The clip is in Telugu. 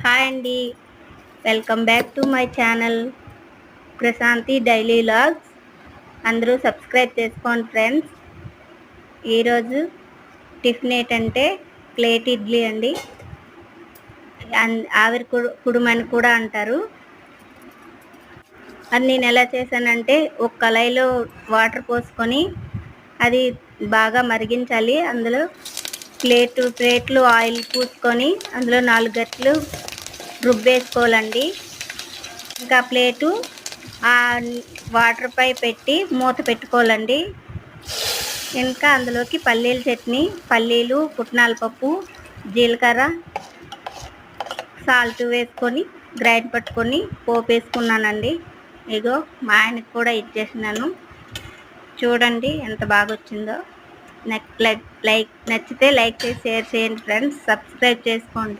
హాయ్ అండి, welcome back to my channel Prashanthi daily vlogs. అందరూ సబ్స్క్రైబ్ చేసుకోండి ఫ్రెండ్స్. ఈరోజు టిఫిన్ ఏంటంటే ప్లేట్ ఇడ్లీ అండి. ఆవిరి కుడుమని కూడా అంటారు. అది నేను ఎలా చేశానంటే, ఒక కళాయిలో వాటర్ పోసుకొని అది బాగా మరిగించాలి. అందులో ప్లేట్లు ఆయిల్ పూసుకొని అందులో 4 గట్లు రుబ్బేసుకోవాలండి. ఇంకా ప్లేటు ఆ వాటర్ పై పెట్టి మూత పెట్టుకోవాలండి. ఇంకా అందులోకి పల్లీల చట్నీ, పల్లీలు, పుట్నాల పప్పు, జీలకర్ర, సాల్ట్ వేసుకొని గ్రైండ్ పట్టుకొని పోపు వేసుకున్నానండి. ఇగో మా ఆయనకి కూడా ఇచ్చేసినాను. చూడండి ఎంత బాగా వచ్చిందో. నచ్చితే లైక్ చేసి షేర్ చేయండి ఫ్రెండ్స్. సబ్స్క్రైబ్ చేసుకోండి.